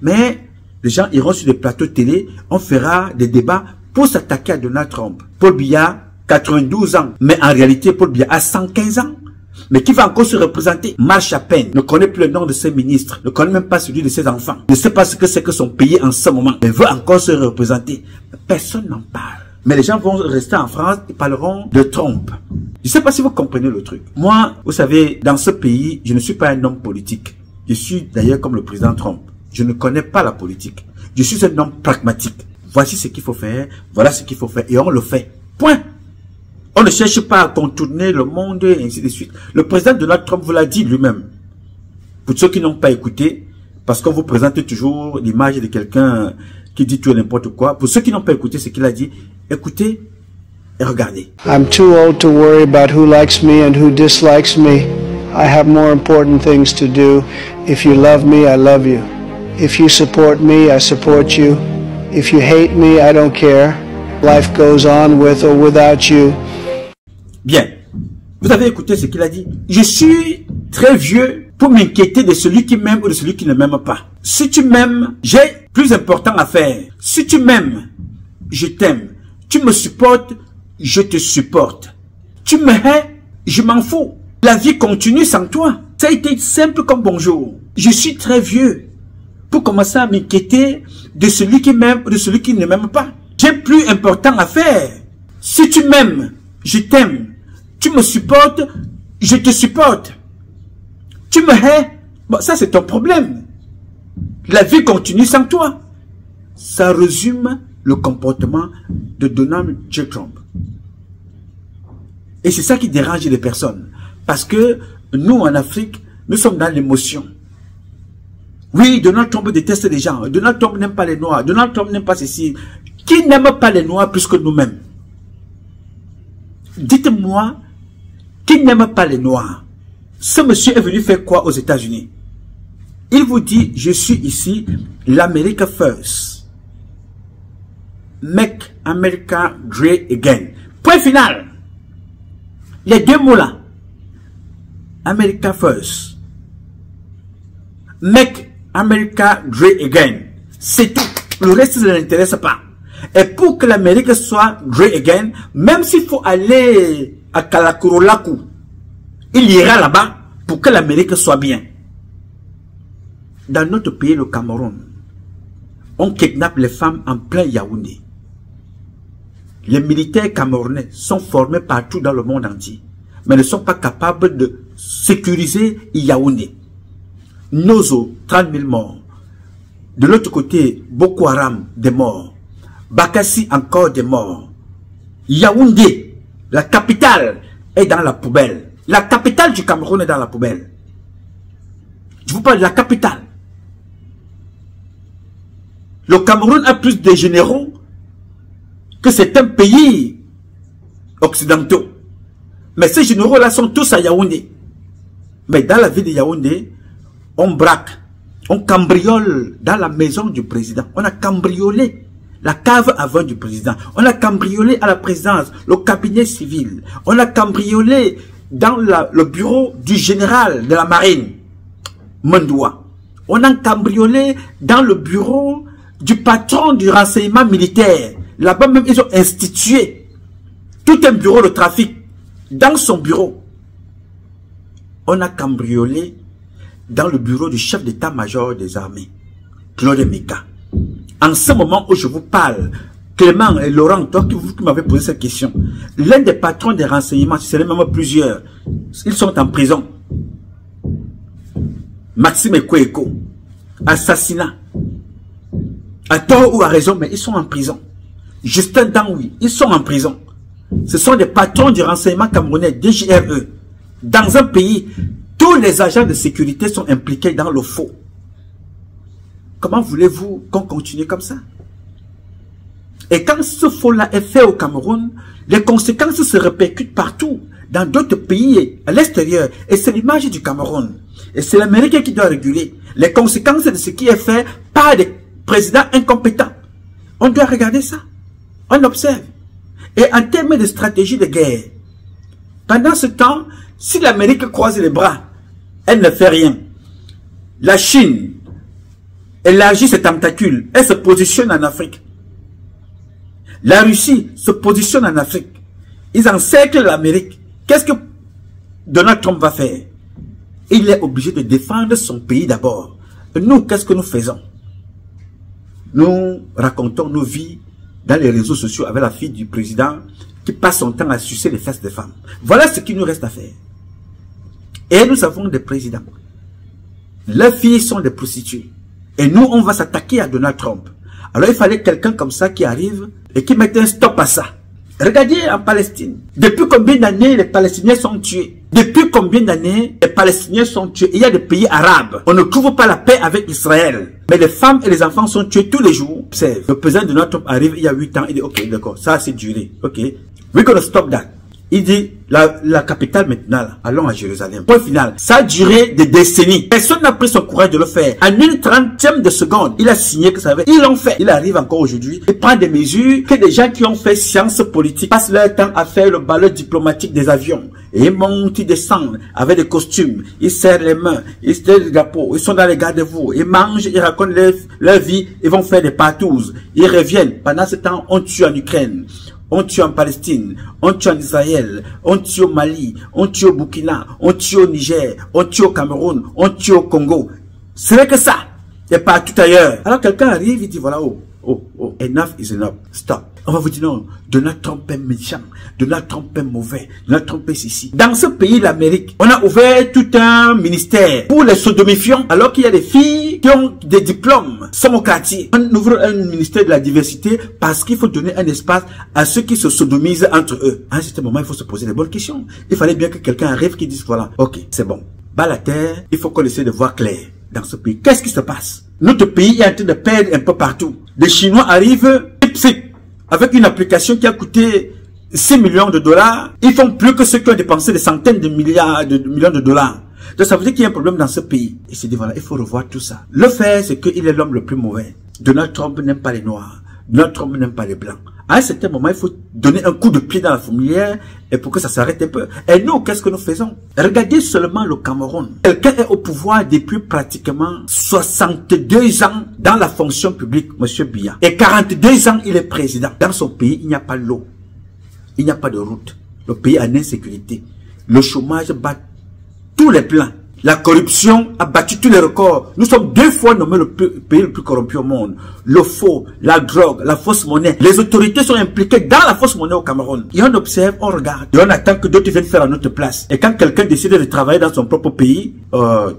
Mais les gens iront sur des plateaux télé, on fera des débats pour s'attaquer à Donald Trump. Paul Biya, 92 ans. Mais en réalité, Paul Biya a 115 ans. Mais qui va encore se représenter? Marche à peine, ne connaît plus le nom de ses ministres, ne connaît même pas celui de ses enfants, ne sait pas ce que c'est que son pays en ce moment, mais veut encore se représenter. Personne n'en parle. Mais les gens vont rester en France et parleront de Trump. Je ne sais pas si vous comprenez le truc. Moi, vous savez, dans ce pays, je ne suis pas un homme politique. Je suis d'ailleurs comme le président Trump. Je ne connais pas la politique. Je suis un homme pragmatique. Voici ce qu'il faut faire, voilà ce qu'il faut faire, et on le fait. Point. On ne cherche pas à contourner le monde et ainsi de suite. Le président Donald Trump vous l'a dit lui-même. Pour ceux qui n'ont pas écouté, parce qu'on vous présente toujours l'image de quelqu'un qui dit tout et n'importe quoi. Pour ceux qui n'ont pas écouté ce qu'il a dit, écoutez et regardez. I'm too old to worry about who likes me and who dislikes me. I have more important things to do. If you love me, I love you. If you support me, I support you. If you hate me, I don't care. Life goes on with or without you. Bien, vous avez écouté ce qu'il a dit. Je suis très vieux pour m'inquiéter de celui qui m'aime ou de celui qui ne m'aime pas. Si tu m'aimes, j'ai plus important à faire. Si tu m'aimes, je t'aime. Tu me supportes, je te supporte. Tu me hais, je m'en fous. La vie continue sans toi. Ça a été simple comme bonjour. Je suis très vieux pour commencer à m'inquiéter de celui qui m'aime ou de celui qui ne m'aime pas. J'ai plus important à faire. Si tu m'aimes, je t'aime. Tu me supportes, je te supporte. Tu me hais, bon, ça c'est ton problème. La vie continue sans toi. Ça résume le comportement de Donald J. Trump. Et c'est ça qui dérange les personnes. Parce que nous, en Afrique, nous sommes dans l'émotion. Oui, Donald Trump déteste les gens. Donald Trump n'aime pas les Noirs. Donald Trump n'aime pas ceci. Qui n'aime pas les Noirs plus que nous-mêmes? Dites-moi, qui n'aime pas les Noirs? Ce monsieur est venu faire quoi aux États-Unis? Il vous dit, je suis ici, l'America first. Make America great again. Point final. Les deux mots là. America first. Make America great again. C'est tout. Le reste ne l'intéresse pas. Et pour que l'Amérique soit great again, même s'il faut aller à Kalakurolaku, il ira là-bas pour que l'Amérique soit bien. Dans notre pays, le Cameroun, on kidnappe les femmes en plein Yaoundé. Les militaires camerounais sont formés partout dans le monde entier, mais ne sont pas capables de sécuriser Yaoundé. Nozo, 30 000 morts. De l'autre côté, Boko Haram, des morts. Bakassi, encore des morts. Yaoundé, la capitale, est dans la poubelle. La capitale du Cameroun est dans la poubelle. Je vous parle de la capitale. Le Cameroun a plus de généraux que certains pays occidentaux. Mais ces généraux-là sont tous à Yaoundé. Mais dans la ville de Yaoundé, on braque, on cambriole dans la maison du président. On a cambriolé la cave à vin du président. On a cambriolé à la présidence le cabinet civil. On a cambriolé dans le bureau du général de la marine, Mandoua. On a cambriolé dans le bureau du patron du renseignement militaire. Là-bas même, ils ont institué tout un bureau de trafic dans son bureau. On a cambriolé dans le bureau du chef d'état-major des armées, Claude Mika. En ce moment où je vous parle, Clément et Laurent, toi qui m'avez posé cette question, l'un des patrons des renseignements, c'est même plusieurs, ils sont en prison. Maxime Ekweko, assassinat. À tort ou à raison, mais ils sont en prison. Justin Dangoui, ils sont en prison. Ce sont des patrons du renseignement camerounais, DGRE. Dans un pays, tous les agents de sécurité sont impliqués dans le faux. Comment voulez-vous qu'on continue comme ça? Et quand ce faux-là est fait au Cameroun, les conséquences se répercutent partout, dans d'autres pays, à l'extérieur. Et c'est l'image du Cameroun. Et c'est l'Amérique qui doit réguler les conséquences de ce qui est fait par des présidents incompétents. On doit regarder ça. On observe. Et en termes de stratégie de guerre, pendant ce temps, si l'Amérique croise les bras, elle ne fait rien. La Chine élargit ses tentacules, elle se positionne en Afrique. La Russie se positionne en Afrique. Ils encerclent l'Amérique. Qu'est-ce que Donald Trump va faire? Il est obligé de défendre son pays d'abord. Nous, qu'est-ce que nous faisons? Nous racontons nos vies dans les réseaux sociaux avec la fille du président qui passe son temps à sucer les fesses des femmes. Voilà ce qu'il nous reste à faire. Et nous avons des présidents. Leurs filles sont des prostituées. Et nous, on va s'attaquer à Donald Trump. Alors il fallait quelqu'un comme ça qui arrive et qui mette un stop à ça. Regardez en Palestine. Depuis combien d'années les Palestiniens sont tués? Depuis combien d'années les Palestiniens sont tués? Il y a des pays arabes. On ne trouve pas la paix avec Israël. Mais les femmes et les enfants sont tués tous les jours. Observe. Le président de notre Trump arrive il y a 8 ans. Il dit, ok, d'accord, ça c'est duré. Ok. We're gonna stop that. Il dit, la capitale maintenant, là, allons à Jérusalem. Point final. Ça a duré des décennies. Personne n'a pris son courage de le faire. En une trentième de seconde, il a signé que ça avait. Ils l'ont fait. Il arrive encore aujourd'hui. Il prend des mesures que des gens qui ont fait sciences politiques passent leur temps à faire le ballot diplomatique des avions. Et ils montent, ils descendent avec des costumes. Ils serrent les mains. Ils serrent les drapeaux. Ils sont dans les garde-vous. Ils mangent, ils racontent leur vie. Ils vont faire des partous. Ils reviennent. Pendant ce temps, on tue en Ukraine. On tue en Palestine, on tue en Israël, on tue au Mali, on tue au Burkina, on tue au Niger, on tue au Cameroun, on tue au Congo. Ce n'est que ça, et partout ailleurs. Alors quelqu'un arrive, il dit voilà, enough is enough, stop. On va vous dire non, Donald Trump est méchant, Donald Trump est mauvais, Donald Trump est ceci. Dans ce pays, l'Amérique, on a ouvert tout un ministère pour les sodomifiants, alors qu'il y a des filles qui ont des diplômes sans au quartier. On ouvre un ministère de la diversité parce qu'il faut donner un espace à ceux qui se sodomisent entre eux. À un certain moment, il faut se poser les bonnes questions. Il fallait bien que quelqu'un arrive qui dise voilà, ok, c'est bon. Bas la terre, il faut qu'on essaie de voir clair dans ce pays. Qu'est-ce qui se passe? Notre pays est en train de perdre un peu partout. Les Chinois arrivent, avec une application qui a coûté 6 millions de dollars, ils font plus que ceux qui ont dépensé des centaines de millions de dollars. Donc ça veut dire qu'il y a un problème dans ce pays. Il s'est dit voilà, il faut revoir tout ça. Le fait, c'est qu'il est l'homme le plus mauvais. Donald Trump n'aime pas les noirs. Donald Trump n'aime pas les blancs. À un certain moment, il faut donner un coup de pied dans la fourmilière et pour que ça s'arrête un peu. Et nous, qu'est-ce que nous faisons? Regardez seulement le Cameroun. Quelqu'un est au pouvoir depuis pratiquement 62 ans dans la fonction publique, M. Biya. Et 42 ans, il est président. Dans son pays, il n'y a pas l'eau. Il n'y a pas de route. Le pays est en insécurité. Le chômage bat tous les plans. La corruption a battu tous les records. Nous sommes 2 fois nommés le pays le plus corrompu au monde. Le faux, la drogue, la fausse monnaie. Les autorités sont impliquées dans la fausse monnaie au Cameroun. Et on observe, on regarde. Et on attend que d'autres viennent faire à notre place. Et quand quelqu'un décide de travailler dans son propre pays,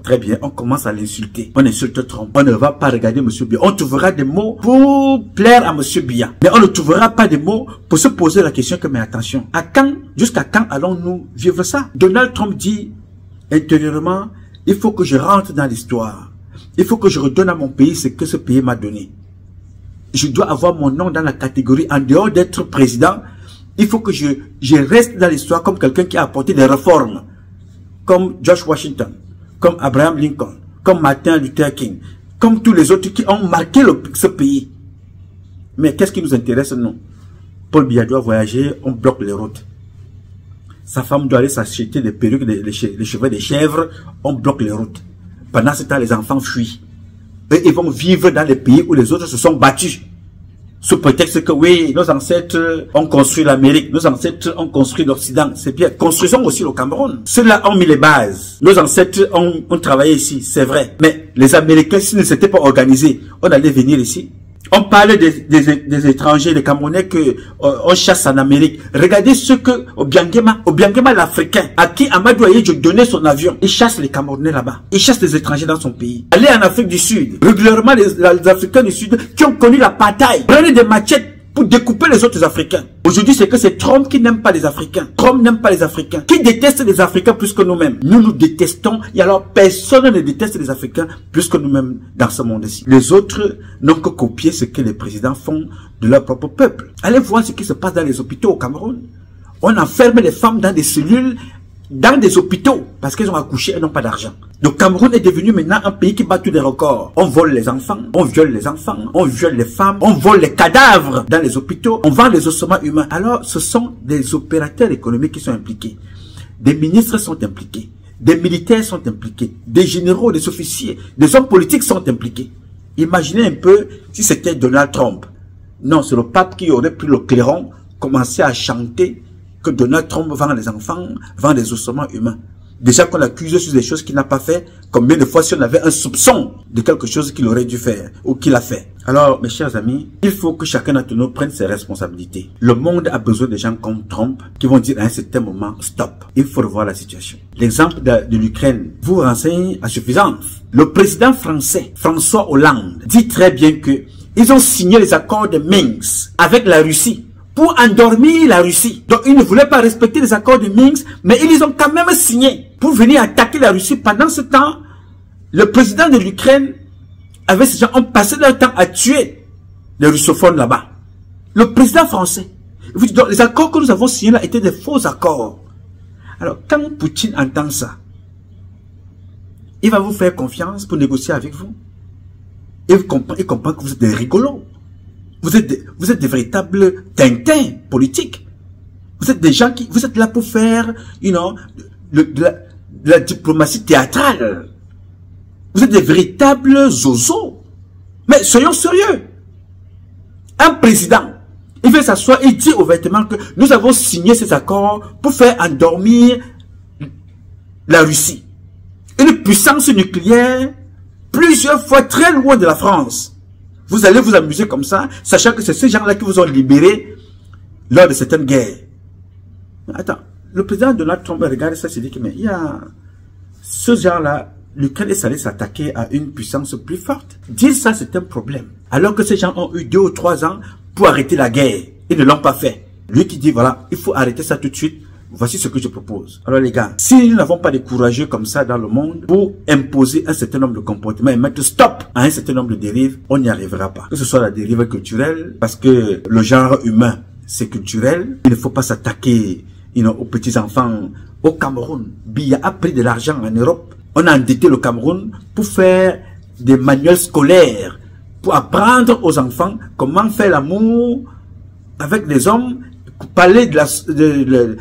très bien, on commence à l'insulter. On insulte Trump. On ne va pas regarder M. Biya. On trouvera des mots pour plaire à M. Biya. Mais on ne trouvera pas des mots pour se poser la question que, mais attention, à quand, jusqu'à quand allons-nous vivre ça? Donald Trump dit intérieurement, il faut que je rentre dans l'histoire. Il faut que je redonne à mon pays ce que ce pays m'a donné. Je dois avoir mon nom dans la catégorie, en dehors d'être président, il faut que je reste dans l'histoire comme quelqu'un qui a apporté des réformes, comme George Washington, comme Abraham Lincoln, comme Martin Luther King, comme tous les autres qui ont marqué ce pays. Mais qu'est-ce qui nous intéresse, non? Paul Biya doit voyager, on bloque les routes. Sa femme doit aller s'acheter des perruques, les cheveux des chèvres, on bloque les routes. Pendant ce temps, les enfants fuient. Et ils vont vivre dans les pays où les autres se sont battus. Sous prétexte que oui, nos ancêtres ont construit l'Amérique, nos ancêtres ont construit l'Occident. C'est bien. Construisons aussi le Cameroun. Ceux-là ont mis les bases. Nos ancêtres ont travaillé ici, c'est vrai. Mais les Américains, s'ils ne s'étaient pas organisés, on allait venir ici. On parle des étrangers, des Camerounais que on chasse en Amérique. Regardez ce que Obiangema l'Africain, à qui Amadou Ahidjo donnait son avion, il chasse les Camerounais là-bas. Il chasse les étrangers dans son pays. Allez en Afrique du Sud. Régulièrement, les Africains du Sud qui ont connu l'apartheid prenaient des machettes pour découper les autres Africains. Aujourd'hui, c'est que c'est Trump qui n'aime pas les Africains. Trump n'aime pas les Africains. Qui déteste les Africains plus que nous-mêmes. Nous, nous détestons. Et alors, personne ne déteste les Africains plus que nous-mêmes dans ce monde-ci. Les autres n'ont que copié ce que les présidents font de leur propre peuple. Allez voir ce qui se passe dans les hôpitaux au Cameroun. On enferme les femmes dans des cellules, dans des hôpitaux, parce qu'elles ont accouché et n'ont pas d'argent. Le Cameroun est devenu maintenant un pays qui bat tous les records. On vole les enfants, on viole les enfants, on viole les femmes, on vole les cadavres dans les hôpitaux, on vend les ossements humains. Alors, ce sont des opérateurs économiques qui sont impliqués. Des ministres sont impliqués, des militaires sont impliqués, des généraux, des officiers, des hommes politiques sont impliqués. Imaginez un peu si c'était Donald Trump. Non, c'est le pape qui aurait pris le clairon, commencé à chanter que Donald Trump vend les enfants, vend les ossements humains. Déjà qu'on l'accuse sur des choses qu'il n'a pas fait, combien de fois si on avait un soupçon de quelque chose qu'il aurait dû faire ou qu'il a fait. Alors, mes chers amis, il faut que chacun d'entre nous prenne ses responsabilités. Le monde a besoin de gens comme Trump qui vont dire à un certain moment, stop, il faut revoir la situation. L'exemple de l'Ukraine vous renseigne à suffisance. Le président français, François Hollande, dit très bien que ils ont signé les accords de Minsk avec la Russie pour endormir la Russie. Donc, ils ne voulaient pas respecter les accords de Minsk, mais ils les ont quand même signés pour venir attaquer la Russie. Pendant ce temps, le président de l'Ukraine, avec ces gens, ont passé leur temps à tuer les russophones là-bas. Le président français. Donc, les accords que nous avons signés là étaient des faux accords. Alors, quand Poutine entend ça, il va vous faire confiance pour négocier avec vous. Il comprend que vous êtes des rigolos. Vous êtes des véritables tintins politiques. Vous êtes des gens qui, vous êtes là pour faire, de la diplomatie théâtrale. Vous êtes des véritables zozos. Mais soyons sérieux. Un président, il veut s'asseoir, il dit ouvertement que nous avons signé ces accords pour faire endormir la Russie. Une puissance nucléaire plusieurs fois très loin de la France. Vous allez vous amuser comme ça, sachant que c'est ces gens-là qui vous ont libéré lors de certaines guerres. Attends, le président Donald Trump regarde ça et se dit que mais il y a ce genre-là, l'Ukraine est allé s'attaquer à une puissance plus forte. Dire ça, c'est un problème. Alors que ces gens ont eu 2 ou 3 ans pour arrêter la guerre. Ils ne l'ont pas fait. Lui qui dit, voilà, il faut arrêter ça tout de suite. Voici ce que je propose. Alors les gars, si nous n'avons pas de courageux comme ça dans le monde pour imposer un certain nombre de comportements et mettre stop à un certain nombre de dérives, on n'y arrivera pas. Que ce soit la dérive culturelle, parce que le genre humain, c'est culturel. Il ne faut pas s'attaquer aux petits-enfants. Au Cameroun, Biya a pris de l'argent en Europe. On a endetté le Cameroun pour faire des manuels scolaires, pour apprendre aux enfants comment faire l'amour avec les hommes, parler de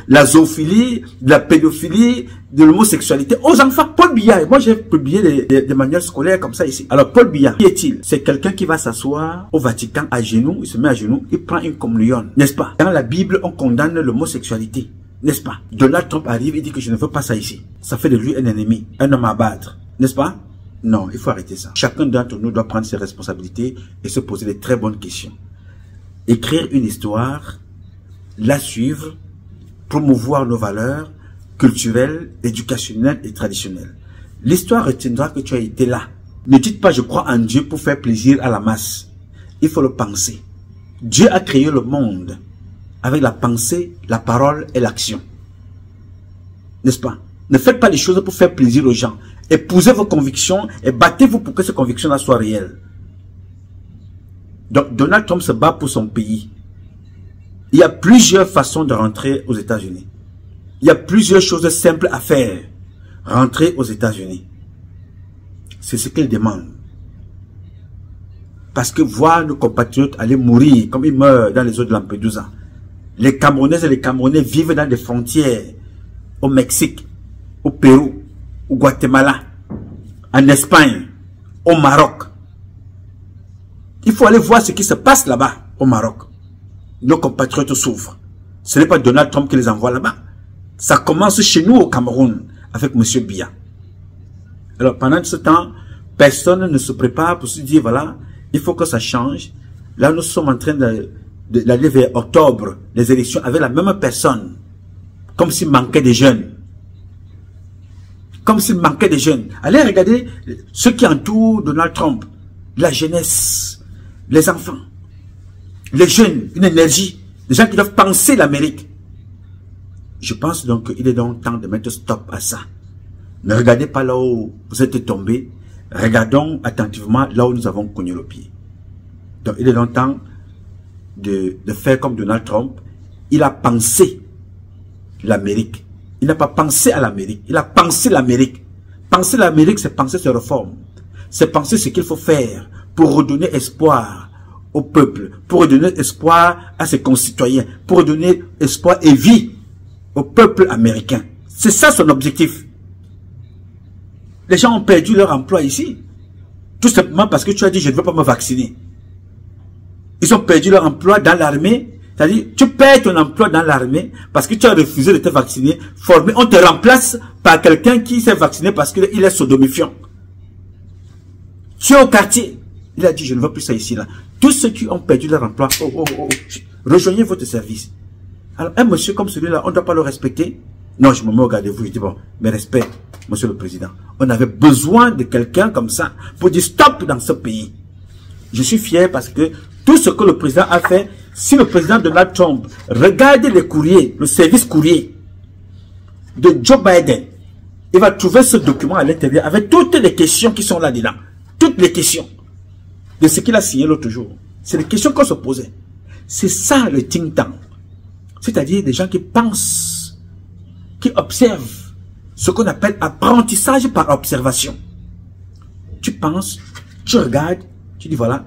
la zoophilie, de la pédophilie, de l'homosexualité aux enfants. Paul Biya, moi j'ai publié des manuels scolaires comme ça ici. Alors Paul Biya, qui est-il? C'est quelqu'un qui va s'asseoir au Vatican à genoux, il se met à genoux, il prend une communion, n'est-ce pas? Dans la Bible, on condamne l'homosexualité, n'est-ce pas? Donald Trump arrive et dit que je ne veux pas ça ici. Ça fait de lui un ennemi, un homme à battre, n'est-ce pas? Non, il faut arrêter ça. Chacun d'entre nous doit prendre ses responsabilités et se poser des très bonnes questions. Écrire une histoire, la suivre, promouvoir nos valeurs culturelles, éducationnelles et traditionnelles. L'histoire retiendra que tu as été là. Ne dites pas je crois en Dieu pour faire plaisir à la masse. Il faut le penser. Dieu a créé le monde avec la pensée, la parole et l'action. N'est-ce pas? Ne faites pas les choses pour faire plaisir aux gens. Épousez vos convictions et battez-vous pour que ces convictions-là soient réelles. Donc Donald Trump se bat pour son pays. Il y a plusieurs façons de rentrer aux États-Unis. Il y a plusieurs choses simples à faire. Rentrer aux États-Unis. C'est ce qu'il demande. Parce que voir nos compatriotes aller mourir comme ils meurent dans les eaux de Lampedusa. Les Camerounaises et les Camerounais vivent dans des frontières au Mexique, au Pérou, au Guatemala, en Espagne, au Maroc. Il faut aller voir ce qui se passe là-bas, au Maroc. Nos compatriotes souffrent. Ce n'est pas Donald Trump qui les envoie là-bas. Ça commence chez nous au Cameroun, avec M. Biya. Alors pendant ce temps, personne ne se prépare pour se dire, voilà, il faut que ça change. Là, nous sommes en train d'aller vers octobre, les élections avec la même personne. Comme s'il manquait des jeunes. Comme s'il manquait des jeunes. Allez regarder ceux qui entourent Donald Trump. La jeunesse, les enfants, les jeunes, une énergie. Des gens qui doivent penser l'Amérique. Je pense donc qu'il est donc temps de mettre stop à ça. Ne regardez pas là où vous êtes tombés. Regardons attentivement là où nous avons cogné le pied. Donc il est donc temps de faire comme Donald Trump. Il a pensé l'Amérique. Il n'a pas pensé à l'Amérique. Il a pensé l'Amérique. Penser l'Amérique, c'est penser ses réformes. C'est penser ce qu'il faut faire pour redonner espoir au peuple, pour redonner espoir à ses concitoyens, pour redonner espoir et vie au peuple américain. C'est ça son objectif. Les gens ont perdu leur emploi ici. Tout simplement parce que tu as dit, je ne veux pas me vacciner. Ils ont perdu leur emploi dans l'armée. C'est-à-dire, tu perds ton emploi dans l'armée parce que tu as refusé de te vacciner. Formé, on te remplace par quelqu'un qui s'est vacciné parce qu'il est sodomifiant. Tu es au quartier. Il a dit, je ne veux plus ça ici, là. Tous ceux qui ont perdu leur emploi, rejoignez votre service. Alors, un monsieur comme celui-là, on ne doit pas le respecter. Non, je me mets au garde-vous. Je dis, bon, mais respect, monsieur le président. On avait besoin de quelqu'un comme ça pour dire stop dans ce pays. Je suis fier parce que tout ce que le président a fait, si le président Donald Trump regarde les courriers, le service courrier de Joe Biden, il va trouver ce document à l'intérieur avec toutes les questions qui sont là-dedans. Toutes les questions de ce qu'il a signé l'autre jour. C'est les questions qu'on se posait. C'est ça le think tank. C'est-à-dire des gens qui pensent, qui observent ce qu'on appelle apprentissage par observation. Tu penses, tu regardes, tu dis voilà,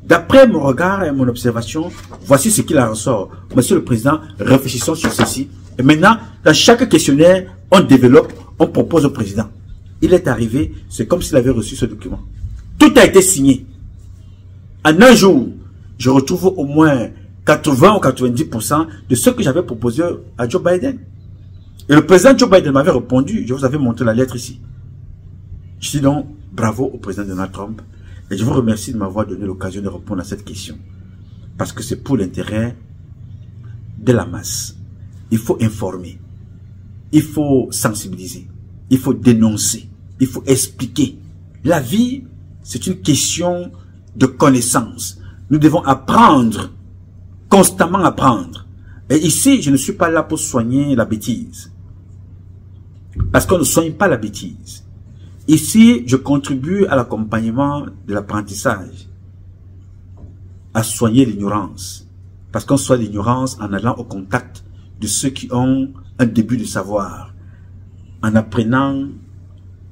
d'après mon regard et mon observation, voici ce qu'il en ressort. Monsieur le Président, réfléchissons sur ceci. Et maintenant, dans chaque questionnaire, on développe, on propose au Président. Il est arrivé, c'est comme s'il avait reçu ce document. Tout a été signé. En un jour, je retrouve au moins 80 ou 90% de ce que j'avais proposé à Joe Biden. Et le président Joe Biden m'avait répondu, je vous avais montré la lettre ici. Je dis donc bravo au président Donald Trump et je vous remercie de m'avoir donné l'occasion de répondre à cette question. Parce que c'est pour l'intérêt de la masse. Il faut informer, il faut sensibiliser, il faut dénoncer, il faut expliquer. La vie, c'est une question de connaissance. Nous devons apprendre, constamment apprendre. Et ici, je ne suis pas là pour soigner la bêtise. Parce qu'on ne soigne pas la bêtise. Ici, je contribue à l'accompagnement de l'apprentissage, à soigner l'ignorance. Parce qu'on soigne l'ignorance en allant au contact de ceux qui ont un début de savoir, en apprenant,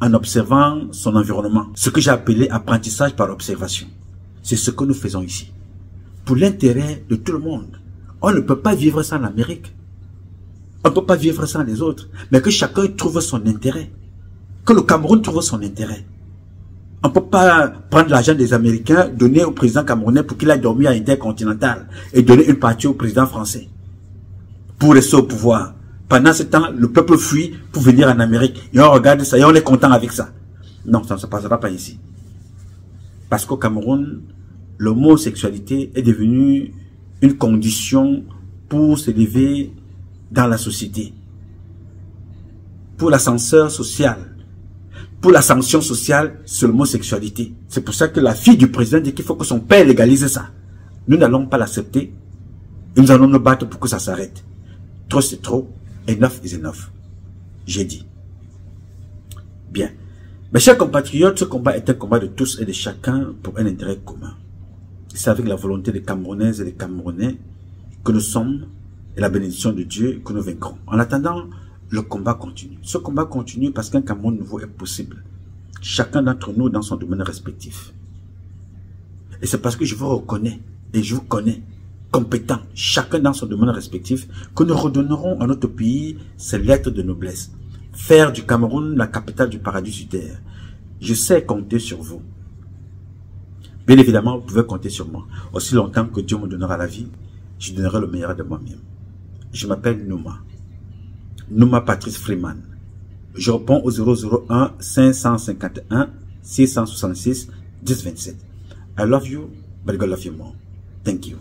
en observant son environnement. Ce que j'ai appelé apprentissage par observation. C'est ce que nous faisons ici. Pour l'intérêt de tout le monde. On ne peut pas vivre sans l'Amérique. On ne peut pas vivre sans les autres. Mais que chacun trouve son intérêt. Que le Cameroun trouve son intérêt. On ne peut pas prendre l'argent des Américains, donner au président camerounais pour qu'il aille dormir à Intercontinental et donner une partie au président français. Pour rester au pouvoir. Pendant ce temps, le peuple fuit pour venir en Amérique. Et on regarde ça et on est content avec ça. Non, ça ne se passera pas ici. Parce qu'au Cameroun, l'homosexualité est devenue une condition pour s'élever dans la société. Pour l'ascenseur social. Pour la sanction sociale, c'est l'homosexualité. C'est pour ça que la fille du président dit qu'il faut que son père légalise ça. Nous n'allons pas l'accepter. Et nous allons nous battre pour que ça s'arrête. Trop c'est trop. Enough is enough. J'ai dit. Bien. Mes chers compatriotes, ce combat est un combat de tous et de chacun pour un intérêt commun. C'est avec la volonté des Camerounaises et des Camerounais que nous sommes et la bénédiction de Dieu que nous vaincrons. En attendant, le combat continue. Ce combat continue parce qu'un Cameroun nouveau est possible. Chacun d'entre nous dans son domaine respectif. Et c'est parce que je vous reconnais et je vous connais compétents, chacun dans son domaine respectif, que nous redonnerons à notre pays ses lettres de noblesse. Faire du Cameroun la capitale du paradis sur terre. Je sais compter sur vous. Bien évidemment, vous pouvez compter sur moi. Aussi longtemps que Dieu me donnera la vie, je donnerai le meilleur de moi-même. Je m'appelle Nouma. Nouma Patrice Freeman. Je réponds au 001 551 666 1027. I love you, but God love you more. Thank you.